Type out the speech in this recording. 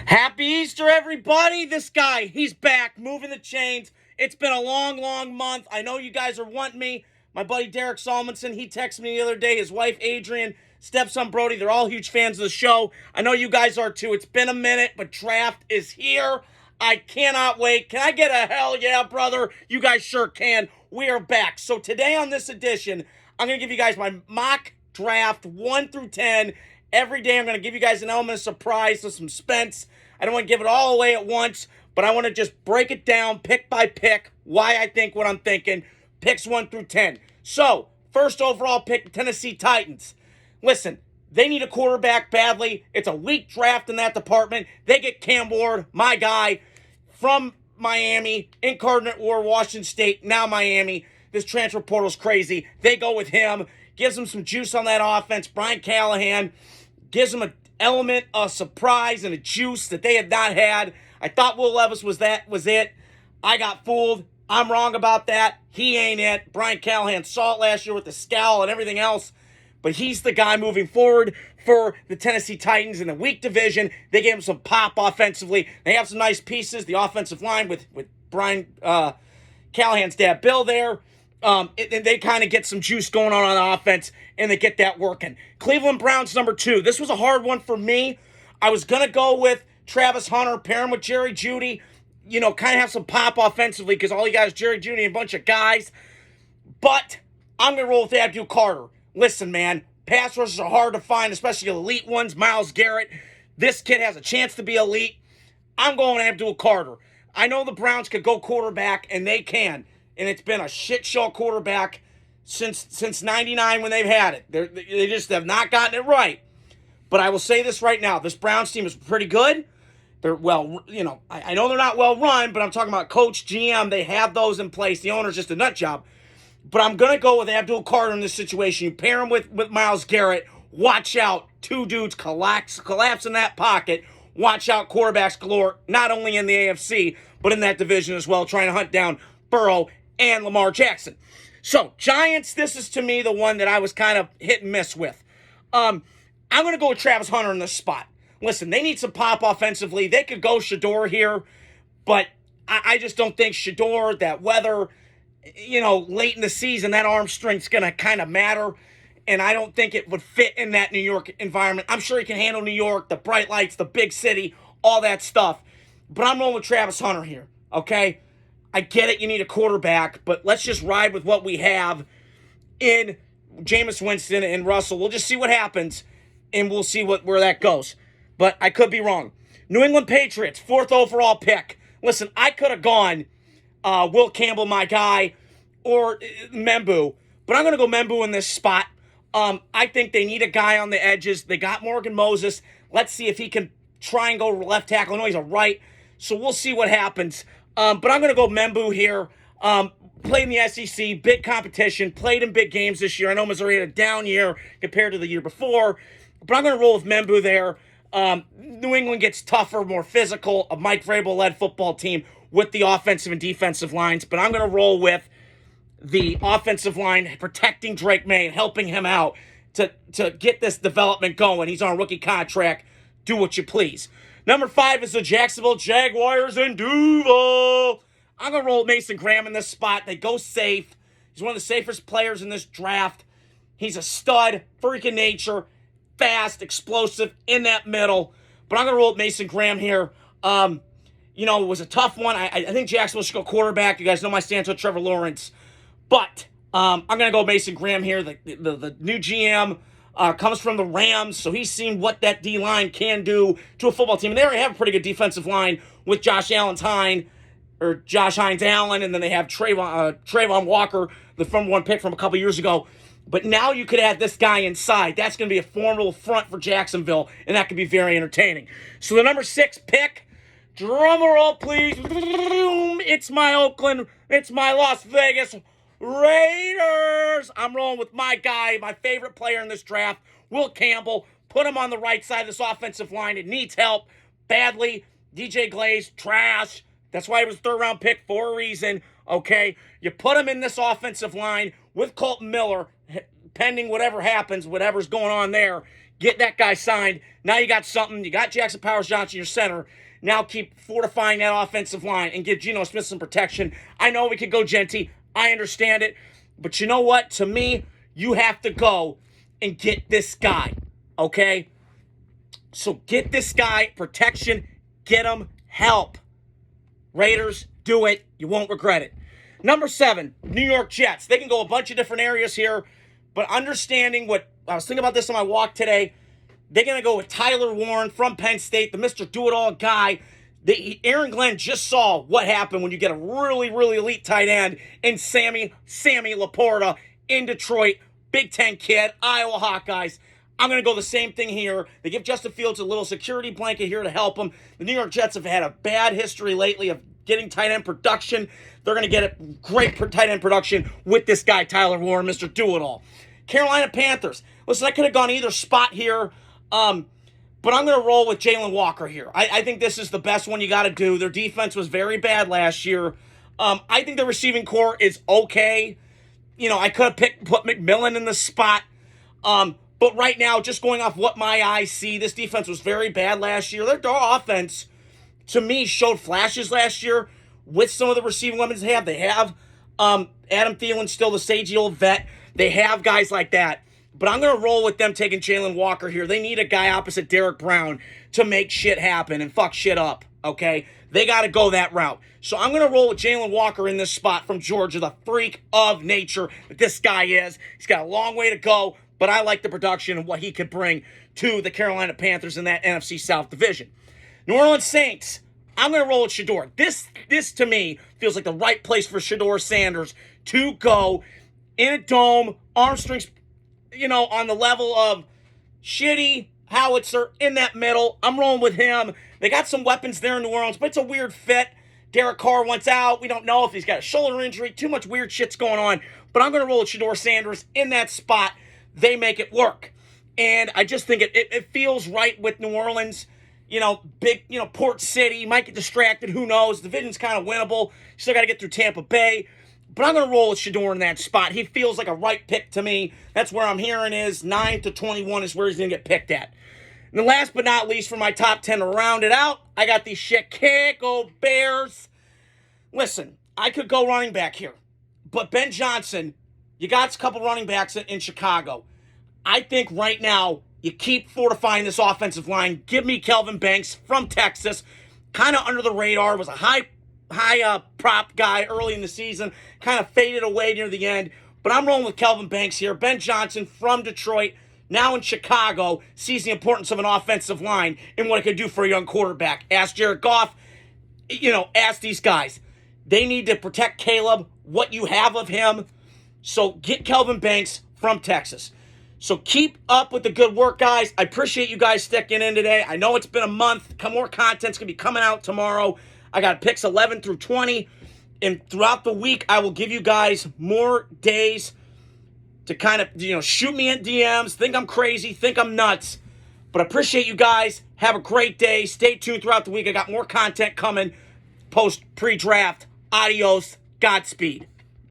Happy Easter, everybody. This guy, he's back, moving the chains. It's been a long, long month. I know you guys are wanting me. My buddy Derek Solmonson, he texted me the other day. His wife, Adrian, stepson, Brody, they're all huge fans of the show. I know you guys are too. It's been a minute, but draft is here. I cannot wait. Can I get a hell yeah, brother? You guys sure can. We are back. So today on this edition, I'm going to give you guys my mock draft 1 through 10. Every day I'm going to give you guys an element of surprise, some suspense. I don't want to give it all away at once, but I want to just break it down pick by pick, why I think what I'm thinking, picks 1 through 10. So, first overall pick, the Tennessee Titans. Listen, they need a quarterback badly. It's a weak draft in that department. They get Cam Ward, my guy, from Miami, incarnate war, Washington State, now Miami. This transfer portal's crazy. They go with him, gives them some juice on that offense. Brian Callahan gives them an element of surprise and a juice that they had not had. I thought Will Levis was it. I got fooled. I'm wrong about that. He ain't it. Brian Callahan saw it last year with the scowl and everything else. But he's the guy moving forward for the Tennessee Titans in the weak division. They gave him some pop offensively. They have some nice pieces. The offensive line with Brian Callahan's dad, Bill, there. They kind of get some juice going on the offense, and they get that working. Cleveland Browns, number 2. This was a hard one for me. I was going to go with Travis Hunter, pair him with Jerry Jeudy. You know, kind of have some pop offensively because all you guys, Jerry Jeudy and a bunch of guys. But I'm going to roll with Abdul Carter. Listen, man, pass rushers are hard to find, especially elite ones. Myles Garrett. This kid has a chance to be elite. I'm going Abdul Carter. I know the Browns could go quarterback, and they can. And it's been a shit show quarterback since 99 when they've had it. They just have not gotten it right. But I will say this right now. This Browns team is pretty good. They're well, I know they're not well run, but I'm talking about coach, GM. They have those in place. The owner's just a nut job. But I'm going to go with Abdul Carter in this situation. You pair him with Myles Garrett. Watch out. Two dudes collapse in that pocket. Watch out, quarterbacks galore, not only in the AFC, but in that division as well, trying to hunt down Burrow and Lamar Jackson. So, Giants, this is to me the one that I was kind of hit and miss with. I'm going to go with Travis Hunter in this spot. Listen, they need some pop offensively. They could go Shedeur here, but I just don't think Shedeur, that weather, late in the season, that arm strength's going to kind of matter, and I don't think it would fit in that New York environment. I'm sure he can handle New York, the bright lights, the big city, all that stuff, but I'm rolling with Travis Hunter here, okay? I get it, you need a quarterback, but let's just ride with what we have in Jameis Winston and Russell. We'll just see what happens, and we'll see where that goes. But I could be wrong. New England Patriots, 4th overall pick. Listen, I could have gone Will Campbell, my guy, or Membu, but I'm going to go Membu in this spot. I think they need a guy on the edges. They got Morgan Moses. Let's see if he can try and go left tackle. I know he's a right, so we'll see what happens. But I'm going to go Membu here. Played in the SEC, big competition, played in big games this year. I know Missouri had a down year compared to the year before, but I'm going to roll with Membu there. New England gets tougher, more physical, a Mike Vrabel-led football team with the offensive and defensive lines, but I'm going to roll with the offensive line protecting Drake May and helping him out to get this development going. He's on a rookie contract. Do what you please. Number 5 is the Jacksonville Jaguars in Duval. I'm going to roll Mason Graham in this spot. They go safe. He's one of the safest players in this draft. He's a stud, freaking nature, fast, explosive, in that middle. But I'm going to roll Mason Graham here. It was a tough one. I think Jacksonville should go quarterback. You guys know my stance with Trevor Lawrence. But I'm going to go Mason Graham here. The new GM comes from the Rams, so he's seen what that D-line can do to a football team. And they already have a pretty good defensive line with Josh Hines Allen, and then they have Trayvon Walker, the number 1 pick from a couple years ago. But now you could add this guy inside. That's going to be a formidable front for Jacksonville, and that could be very entertaining. So the number 6 pick, drum roll, please. It's my Oakland, it's my Las Vegas Raiders. I'm rolling with my guy, my favorite player in this draft, Will Campbell. Put him on the right side of this offensive line. It needs help badly. DJ Glaze, trash. That's why he was a 3rd-round pick for a reason, okay? You put him in this offensive line with Colton Miller, pending whatever happens, whatever's going on there. Get that guy signed. Now you got something. You got Jackson Powers Johnson, your center. Now keep fortifying that offensive line and give Geno Smith some protection. I know we could go Genty. I understand it. But you know what? To me, you have to go and get this guy. Okay? So get this guy protection. Get him help. Raiders, do it. You won't regret it. Number 7, New York Jets. They can go a bunch of different areas here, but understanding what I was thinking about this on my walk today, they're going to go with Tyler Warren from Penn State, the Mr. Do-It-All guy. Aaron Glenn just saw what happened when you get a really, really elite tight end in Sammy Laporta in Detroit. Big Ten kid, Iowa Hawkeyes. I'm going to go the same thing here. They give Justin Fields a little security blanket here to help him. The New York Jets have had a bad history lately of getting tight end production. They're going to get a great tight end production with this guy, Tyler Warren, Mr. Do-It-All. Carolina Panthers. Listen, I could have gone either spot here, but I'm going to roll with Jalen Walker here. I think this is the best one you got to do. Their defense was very bad last year. I think the receiving core is okay. You know, I could have put McMillan in the spot. But right now, just going off what my eyes see, this defense was very bad last year. Their offense, to me, showed flashes last year with some of the receiving weapons they have. They have Adam Thielen, still the sagey old vet. They have guys like that. But I'm going to roll with them taking Jalen Walker here. They need a guy opposite Derek Brown to make shit happen and fuck shit up, okay? They got to go that route. So I'm going to roll with Jalen Walker in this spot from Georgia, the freak of nature that this guy is. He's got a long way to go, but I like the production and what he could bring to the Carolina Panthers in that NFC South division. New Orleans Saints, I'm going to roll with Shedeur. This to me feels like the right place for Shedeur Sanders to go in a dome, arm strength, on the level of Shitty, Howitzer, in that middle. I'm rolling with him. They got some weapons there in New Orleans, but it's a weird fit. Derek Carr wants out. We don't know if he's got a shoulder injury. Too much weird shit's going on. But I'm going to roll with Shedeur Sanders in that spot. They make it work. And I just think it feels right with New Orleans. Big, Port City. Might get distracted. Who knows? The division's kind of winnable. Still got to get through Tampa Bay. But I'm going to roll with Shedeur in that spot. He feels like a right pick to me. That's where I'm hearing is 9 to 21 is where he's going to get picked at. And the last but not least for my top 10 to round it out, I got the Chicago Bears. Listen, I could go running back here. But Ben Johnson, you got a couple running backs in Chicago. I think right now you keep fortifying this offensive line. Give me Kelvin Banks from Texas. Kind of under the radar. Was a high prop guy early in the season. Kind of faded away near the end. But I'm rolling with Kelvin Banks here. Ben Johnson from Detroit, now in Chicago, sees the importance of an offensive line and what it could do for a young quarterback. Ask Jared Goff, ask these guys. They need to protect Caleb, what you have of him. So get Kelvin Banks from Texas. So keep up with the good work, guys. I appreciate you guys sticking in today. I know it's been a month. More content's going to be coming out tomorrow. I got picks 11 through 20. And throughout the week, I will give you guys more days to kind of, shoot me in DMs, think I'm crazy, think I'm nuts. But I appreciate you guys. Have a great day. Stay tuned throughout the week. I got more content coming post pre-draft. Adios. Godspeed.